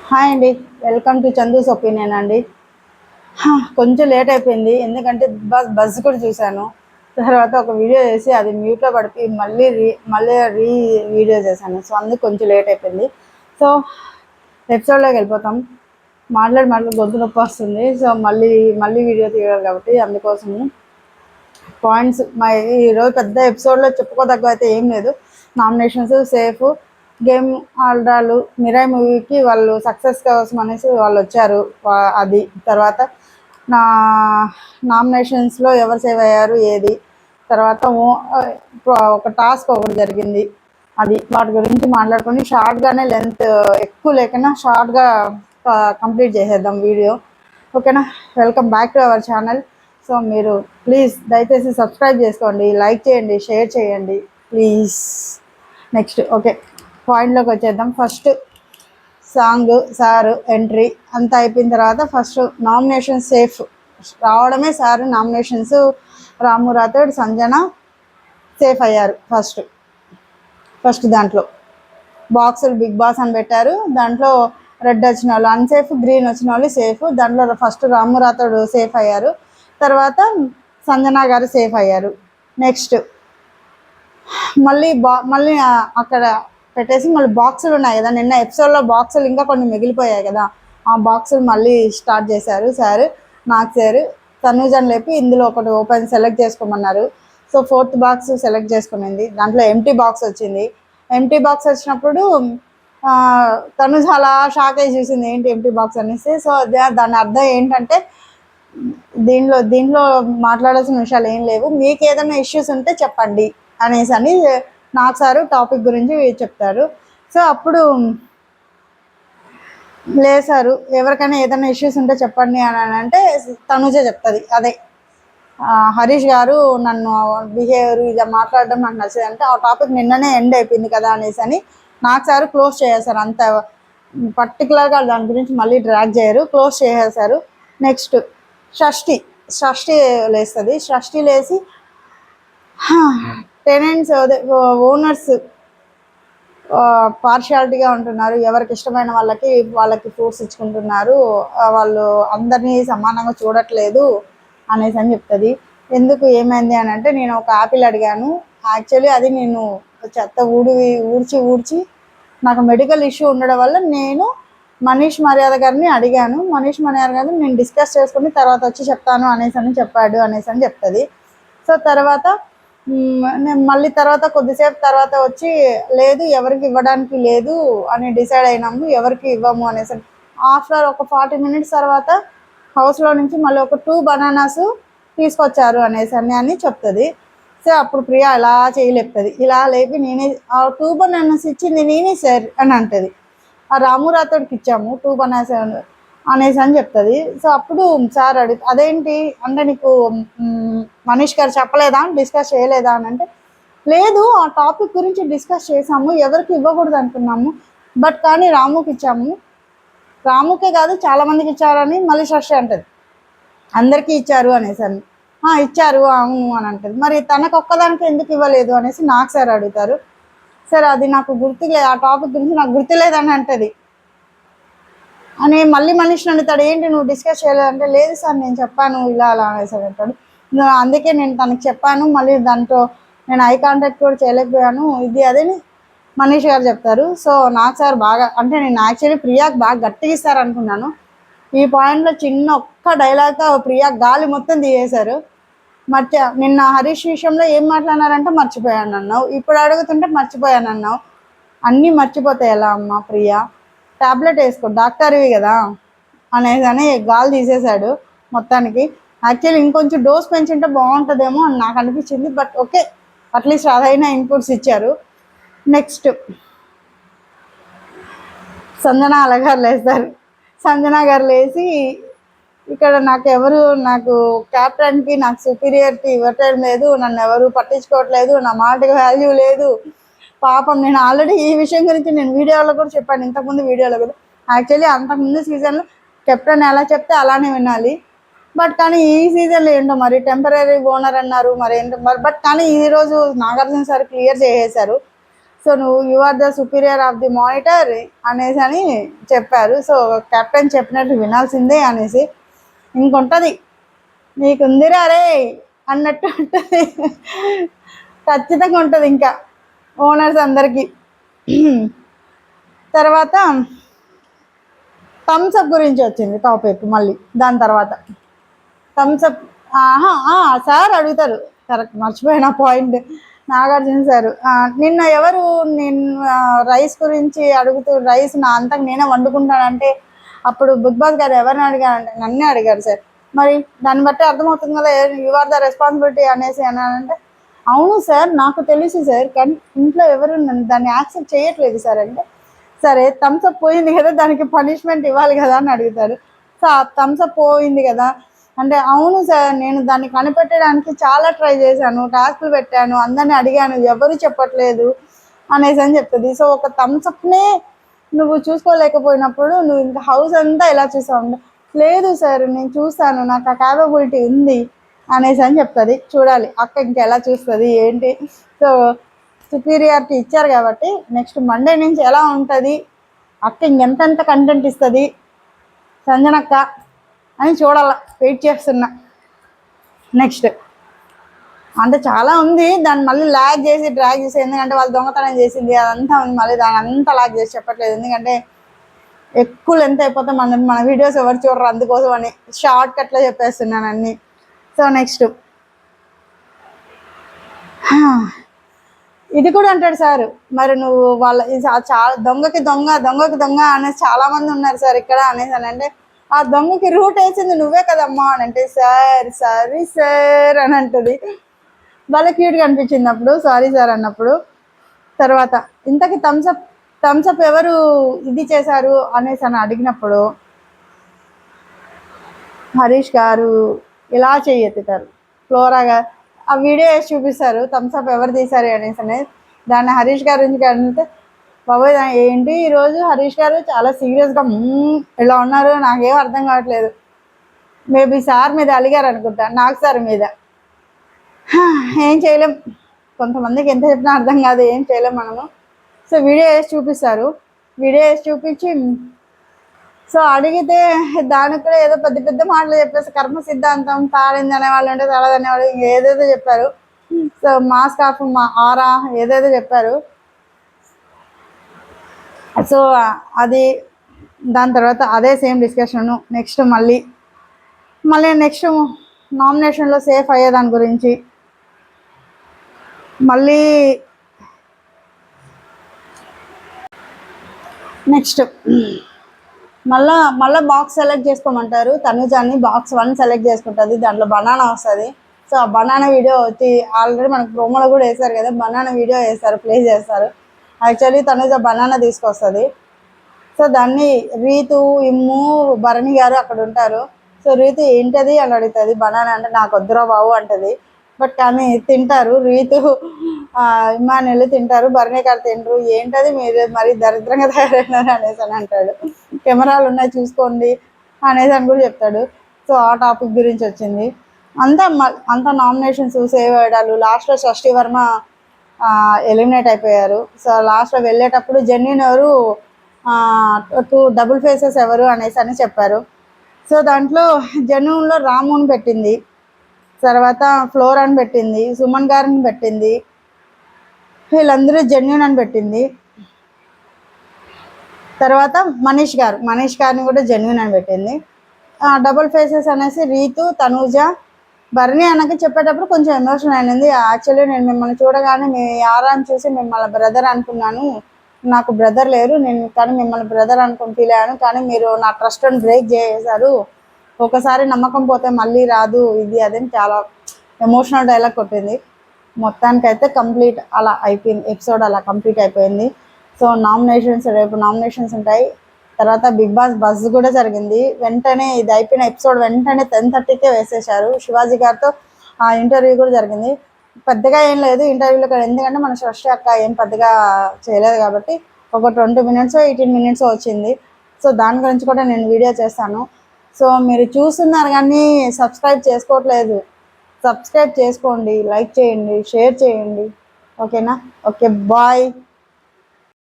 Hi అండి. Welcome to Chandu's opinion అండి. కొంచెం లేట్ అయిపోయింది ఎందుకంటే బస్ కూడా చూశాను. తర్వాత ఒక వీడియో చేసి అది మ్యూట్లో పడిపోయి మళ్ళీ వీడియో చేశాను. సో అందుకు కొంచెం లేట్ అయిపోయింది. సో ఎపిసోడ్లోకి వెళ్ళిపోతాం. మాట్లాడి గొంతు నొప్పి వస్తుంది. సో మళ్ళీ వీడియో తీయాలి కాబట్టి అందుకోసము పాయింట్స్ ఈరోజు పెద్ద ఎపిసోడ్లో చెప్పుకోదగ్గ అయితే ఏం లేదు. నామినేషన్స్ సేఫ్ గేమ్ ఆడాలు మిరాయి మూవీకి వాళ్ళు సక్సెస్ కోసం అనేసి వాళ్ళు వచ్చారు. అది తర్వాత నా నామినేషన్స్లో ఎవరు సేవ్ అయ్యారు ఏది, తర్వాత ఒక టాస్క్ ఒకటి జరిగింది, అది వాటి గురించి మాట్లాడుకొని షార్ట్గానే లెంత్ ఎక్కువ లేకుండా షార్ట్గా కంప్లీట్ చేసేద్దాం వీడియో. ఓకేనా? Welcome back to our channel. So మీరు ప్లీజ్ దయచేసి సబ్స్క్రైబ్ చేసుకోండి, లైక్ చేయండి, షేర్ చేయండి ప్లీజ్. నెక్స్ట్ ఓకే పాయింట్లోకి వచ్చేద్దాం. ఫస్ట్ సాంగ్ సారు ఎంట్రీ అంతా అయిపోయిన తర్వాత ఫస్ట్ నామినేషన్ సేఫ్ రావడమే సారు నామినేషన్స్. రాము రాథోడ్, సంజన సేఫ్ అయ్యారు. ఫస్ట్ దాంట్లో బాక్సులు బిగ్ బాస్ అని పెట్టారు. దాంట్లో రెడ్ వచ్చిన వాళ్ళు అన్సేఫ్, గ్రీన్ వచ్చిన వాళ్ళు సేఫ్. దాంట్లో ఫస్ట్ రాము రాథోడ్ సేఫ్ అయ్యారు, తర్వాత సంజన గారు సేఫ్ అయ్యారు. నెక్స్ట్ మళ్ళీ అక్కడ పెట్టేసి మళ్ళీ బాక్సులు ఉన్నాయి కదా, నిన్న ఎపిసోడ్లో బాక్సులు ఇంకా కొన్ని మిగిలిపోయాయి కదా, ఆ బాక్సులు మళ్ళీ స్టార్ట్ చేశారు సార్. నాకు సార్ తనూజని లేపి ఇందులో ఒకటి ఓపెన్ సెలెక్ట్ చేసుకోమన్నారు. సో 4th బాక్స్ సెలెక్ట్ చేసుకునింది. దాంట్లో ఎంటీ బాక్స్ వచ్చింది. ఎంటీ బాక్స్ వచ్చినప్పుడు తనుజ అలా షాక్ అయ్యి చూసింది ఏంటి ఎంటీ బాక్స్ అనేసి. సో దాని అర్థం ఏంటంటే దీంట్లో మాట్లాడాల్సిన విషయాలు ఏం లేవు, మీకు ఏదైనా ఇష్యూస్ ఉంటే చెప్పండి అనేసి అని నాకు సారు టాపిక్ గురించి చెప్తారు. సో అప్పుడు లేసారు ఎవరికైనా ఏదైనా ఇష్యూస్ ఉంటే చెప్పండి అని అంటే తనుజే చెప్తుంది. అదే హరీష్ గారు నన్ను బిహేవియర్ ఇలా మాట్లాడడం నాకు నచ్చదు అంటే ఆ టాపిక్ నిన్ననే ఎండ్ అయిపోయింది కదా అనేసి అని నాకు సారు క్లోజ్ చేసేసారు. అంత పర్టికులర్గా దాని గురించి మళ్ళీ డ్రాగ్ చేయరు, క్లోజ్ చేసేసారు. నెక్స్ట్ షష్ఠి లేస్తుంది. షష్ఠి లేచి టెనెంట్స్ ఓనర్స్ పార్షియాలిటీగా ఉంటున్నారు, ఎవరికి ఇష్టమైన వాళ్ళకి ఫ్రూట్స్ ఇచ్చుకుంటున్నారు, వాళ్ళు అందరినీ సమానంగా చూడట్లేదు అనేసి అని చెప్తుంది. ఎందుకు ఏమైంది అని అంటే నేను ఒక యాపిల్ అడిగాను, యాక్చువల్లీ అది నేను చెత్త ఊడ్చి నాకు మెడికల్ ఇష్యూ ఉండడం వల్ల నేను మనీష్ మర్యాద గారిని అడిగాను, మనీష్ మర్యాద గారిని నేను డిస్కస్ చేసుకుని తర్వాత వచ్చి చెప్తాను అనేసి అని చెప్పాడు అనేసి అని చెప్తుంది. సో తర్వాత మళ్ళీ తర్వాత కొద్దిసేపు తర్వాత వచ్చి లేదు ఎవరికి ఇవ్వడానికి లేదు అని డిసైడ్ అయినాము, ఎవరికి ఇవ్వము అనేసి. ఆఫ్టర్ ఒక 40 minutes తర్వాత హౌస్లో నుంచి మళ్ళీ ఒక 2 bananas తీసుకొచ్చారు అనేసి అని చెప్తుంది. సో అప్పుడు ప్రియా ఇలా చేయలేపుతుంది, ఇలా లేపి నేనే ఆ 2 bananas ఇచ్చింది నేనే సార్ అని అంటుంది. ఆ రాము రాథోడ్కి ఇచ్చాము 2 bananas అనేసి అని చెప్తుంది. సో అప్పుడు సార్ అదేంటి అంటే నీకు మనీష్ గారు చెప్పలేదా, డిస్కస్ చేయలేదా అని అంటే లేదు ఆ టాపిక్ గురించి డిస్కస్ చేసాము, ఎవరికి ఇవ్వకూడదు అనుకున్నాము, బట్ కానీ రాముకి ఇచ్చాము, రాముకే కాదు చాలామందికి ఇచ్చారని మళ్ళీ షష్ఠి అంటది, అందరికీ ఇచ్చారు అనేసి అని. ఇచ్చారు అవును అని అంటది. మరి తనకు ఒక్కదానికి ఎందుకు ఇవ్వలేదు అనేసి నాకు సార్ అడుగుతారు. సార్ అది నాకు గుర్తులేదు, ఆ టాపిక్ గురించి నాకు గుర్తులేదని అంటది అని మళ్ళీ మనీష్ అడుగుతాడు, ఏంటి నువ్వు డిస్కస్ చేయలేదంటే లేదు సార్ నేను చెప్పాను ఇలా అలా అనేసి అంటాడు. అందుకే నేను తనకు చెప్పాను, మళ్ళీ దాంట్లో నేను ఐ కాంటాక్ట్ కూడా చేయలేకపోయాను ఇది అదేని మనీష్ గారు చెప్తారు. సో నాకు సార్ బాగా అంటే నేను యాక్చువల్లీ ప్రియాకి బాగా గట్టిగా ఇస్తారు అనుకున్నాను. ఈ పాయింట్లో చిన్న ఒక్క డైలాగ్గా ప్రియా గాలి మొత్తం తీయేశారు. నిన్న హరీష్ విషయంలో ఏం మాట్లాడినారంటే మర్చిపోయాను అన్నావు, ఇప్పుడు అడుగుతుంటే మర్చిపోయాను అన్నావు, అన్నీ మర్చిపోతాయి ఎలా అమ్మా ప్రియా, ట్యాబ్లెట్ వేసుకో డాక్టర్వి కదా అనేసి అని గాలి తీసేశాడు మొత్తానికి. యాక్చువల్లీ ఇంకొంచెం డోస్ పెంచుంటే బాగుంటుందేమో అని నాకు అనిపించింది, బట్ ఓకే అట్లీస్ట్ అదైనా ఇన్పుట్స్ ఇచ్చారు. నెక్స్ట్ సంజన గారు లేస్తారు. సంజన గారు లేచి ఇక్కడ నాకు క్యాప్టెన్కి నాకు సుపీరియారిటీ ఇవ్వటం లేదు, నన్ను ఎవరు పట్టించుకోవట్లేదు, నా మాటకి వాల్యూ లేదు, పాపం నేను ఆల్రెడీ ఈ విషయం గురించి నేను వీడియోలో కూడా చెప్పాను, ఇంతకుముందు వీడియోలో కూడా. యాక్చువల్లీ అంతకుముందు సీజన్లో కెప్టెన్ ఎలా చెప్తే అలానే వినాలి, బట్ కానీ ఈ సీజన్లో ఏంటో మరి టెంపరీ ఓనర్ అన్నారు మరి ఏంటో మరి, బట్ కానీ ఈరోజు నాగార్జున సార్ క్లియర్ చేసేశారు. సో నువ్వు you are the superior of the monitor అనేసి అని చెప్పారు. సో కెప్టెన్ చెప్పినట్టు వినాల్సిందే అనేసి ఇంకొంటుంది నీకుందిరా రే అన్నట్టు ఉంటుంది. ఖచ్చితంగా ఉంటుంది ఇంకా ఓనర్స్ అందరికీ. తర్వాత థమ్స్అప్ గురించి వచ్చింది టాపిక్ మళ్ళీ. దాని తర్వాత థమ్స్అప్ సార్ అడుగుతారు, కరెక్ట్ మర్చిపోయిన పాయింట్, నాగార్జున సార్ నిన్న ఎవరు రైస్ గురించి అడుగుతూ రైస్ నా అంతకు నేనే వండుకుంటానంటే అప్పుడు బిగ్ బాస్ గారు ఎవరిని అడిగారంటే నన్నే అడిగారు సార్. మరి దాన్ని బట్టి అర్థమవుతుంది కదా యు ఆర్ ద రెస్పాన్సిబిలిటీ అనేసి అన్నానంటే అవును సార్ నాకు తెలుసు సార్, కానీ ఇంట్లో ఎవరు దాన్ని యాక్సెప్ట్ చేయట్లేదు సార్ అంటే సరే థమ్స్అప్ పోయింది కదా దానికి పనిష్మెంట్ ఇవ్వాలి కదా అని అడుగుతారు. సో ఆ థమ్స్అప్ పోయింది కదా అంటే అవును సార్ నేను దాన్ని కనిపెట్టడానికి చాలా ట్రై చేశాను, టాస్క్లు పెట్టాను, అందరిని అడిగాను, ఎవరు చెప్పట్లేదు అనేసి అని చెప్తుంది. సో ఒక థమ్స్అప్నే నువ్వు చూసుకోలేకపోయినప్పుడు నువ్వు ఇంకా హౌస్ అంతా ఎలా చూసావు, లేదు సార్ నేను చూస్తాను నాకు ఆ క్యాపబిలిటీ ఉంది అనేసి అని చెప్తుంది. చూడాలి అక్క ఇంకెలా చూస్తుంది ఏంటి. సో సుపీరియారిటీ ఇచ్చారు కాబట్టి నెక్స్ట్ మండే నుంచి ఎలా ఉంటుంది అక్క ఇంకెంత కంటెంట్ ఇస్తుంది సంజనక్క అని చూడాల, వెయిట్ చేస్తున్నా. నెక్స్ట్ అంటే చాలా ఉంది, దాన్ని మళ్ళీ ల్యాగ్ చేసి డ్రాగ్ చేసి, ఎందుకంటే వాళ్ళు దొంగతనం చేసింది అదంతా ఉంది, మళ్ళీ దాన్ని అంతా ల్యాగ్ చేసి చెప్పట్లేదు, ఎందుకంటే ఎక్కువ లెంత్ అయిపోతే మన వీడియోస్ ఎవరు చూడరు, అందుకోసం అని షార్ట్ కట్లో చెప్పేస్తున్నాను అన్నీ. సో నెక్స్ట్ ఇది కూడా అంటాడు సార్, మరి నువ్వు వాళ్ళ చాలా దొంగకి దొంగ అనేసి చాలామంది ఉన్నారు సార్ ఇక్కడ అనేసి అని అంటే ఆ దొంగకి రూట్ వేసింది నువ్వే కదమ్మా అని అంటే సార్ సారీ సార్ అని అంటుంది. వాళ్ళ క్యూట్గా అనిపించింది అప్పుడు సారీ సార్ అన్నప్పుడు. తర్వాత ఇంతకీ థమ్స్అప్ ఎవరు ఇది చేశారు అనేసి అని అడిగినప్పుడు హరీష్ గారు ఇలా చెయ్యెత్తుతారు, ఫ్లోరా గారు ఆ వీడియో వేసి చూపిస్తారు థమ్స్అప్ ఎవరు తీశారు అనేసి అనేది. దాన్ని హరీష్ గారి నుంచి అడిగితే బాబోయ్ ఏంటి ఈరోజు హరీష్ గారు చాలా సీరియస్గా ఇలా ఉన్నారు, నాకేం అర్థం కావట్లేదు, మేబీ సార్ మీద అలిగారు అనుకుంటా, నాకు సార్ మీద. ఏం చేయలేం, కొంతమందికి ఎంత చెప్పినా అర్థం కాదు, ఏం చేయలేం మనము. సో వీడియో వేసి చూపిస్తారు, వీడియో వేసి చూపించి సో అడిగితే దానికి కూడా ఏదో పెద్ద మాటలు చెప్పేసి కర్మ సిద్ధాంతం తాడింది అనేవాళ్ళు ఉంటే తలది అనేవాళ్ళు ఏదేదో చెప్పారు. సో మాస్క్ ఆఫ్ మా ఆరా ఏదేదో చెప్పారు. సో అది దాని తర్వాత అదే సేమ్ డిస్కషను. నెక్స్ట్ మళ్ళీ నెక్స్ట్ నామినేషన్లో సేఫ్ అయ్యేదాని గురించి మళ్ళీ నెక్స్ట్ మళ్ళీ బాక్స్ సెలెక్ట్ చేసుకోమంటారు. తనుజాని బాక్స్ 1 సెలెక్ట్ చేసుకుంటుంది, దాంట్లో బనానా వస్తుంది. సో ఆ బనానా వీడియో వచ్చి ఆల్రెడీ మనకు ప్రోమోలో కూడా వేస్తారు కదా, బనానా వీడియో వేస్తారు, ప్లే చేస్తారు. యాక్చువల్లీ తనుజ బనానా తీసుకొస్తుంది. సో దాన్ని రీతు ఇమ్ము భరణి గారు అక్కడ ఉంటారు. సో రీతు ఏంటది అని అడుగుతుంది, బనానా అంటే నాకు వద్దురా బాబు అంటది. బట్ కానీ తింటారు, రీతు ఇమ్మానులు తింటారు, భరణి గారు తింటారు. ఏంటది మీరు మరి దరిద్రంగా తయారైనారు అనేసి అని అంటాడు, కెమెరాలు ఉన్నాయి చూసుకోండి అనేసి అని కూడా చెప్తాడు. సో ఆ టాపిక్ గురించి వచ్చింది. అంతా నామినేషన్స్ సేవ్ అయ్యాడు. లాస్ట్లో షష్ఠి వర్మ ఎలిమినేట్ అయిపోయారు. సో లాస్ట్లో వెళ్ళేటప్పుడు జెన్యున్ ఎవరు 2 డబుల్ ఫేసెస్ ఎవరు అనేసి అని చెప్పారు. సో దాంట్లో జెన్యున్లో రాముని పెట్టింది, తర్వాత ఫ్లోరాని పెట్టింది, సుమన్ గారిని పెట్టింది, వీళ్ళందరూ జెన్యున్ అని పెట్టింది. తర్వాత మనీష్ గారిని కూడా జెన్యున్ అని పెట్టింది. డబుల్ ఫేసెస్ అనేసి రీతు తనూజ భరణి అన్నకి చెప్పేటప్పుడు కొంచెం ఎమోషన్ అయింది. యాక్చువల్లీ నేను మిమ్మల్ని చూడగానే మీ ఆరాన్ని చూసి మిమ్మల్ని బ్రదర్ అనుకున్నాను, నాకు బ్రదర్ లేరు, నేను కానీ మిమ్మల్ని బ్రదర్ అనుకుని ఫీల్ అయ్యాను, కానీ మీరు నా ట్రస్ట్ని బ్రేక్ చేశారు, ఒకసారి నమ్మకం పోతే మళ్ళీ రాదు ఇది అదని చాలా ఎమోషనల్ డైలాగ్ కొట్టింది. మొత్తానికైతే కంప్లీట్ అలా అయిపోయింది, ఎపిసోడ్ అలా కంప్లీట్ అయిపోయింది. సో రేపు నామినేషన్స్ ఉంటాయి. తర్వాత బిగ్ బాస్ బజ్ కూడా జరిగింది. వెంటనే ఇది అయిపోయిన ఎపిసోడ్ వెంటనే 10:30కే వేసేశారు. శివాజీ గారితో ఆ ఇంటర్వ్యూ కూడా జరిగింది. పెద్దగా ఏం లేదు ఇంటర్వ్యూలో, ఎందుకంటే మన షష్ఠి అక్క ఏం పెద్దగా చేయలేదు కాబట్టి ఒక 20 మినిట్స్ 18 మినిట్స్ వచ్చింది. సో దాని గురించి కూడా నేను వీడియో చేస్తాను. సో మీరు చూస్తున్నారు కానీ సబ్స్క్రైబ్ చేసుకోవట్లేదు, సబ్స్క్రైబ్ చేసుకోండి, లైక్ చేయండి, షేర్ చేయండి, ఓకేనా? Okay, bye.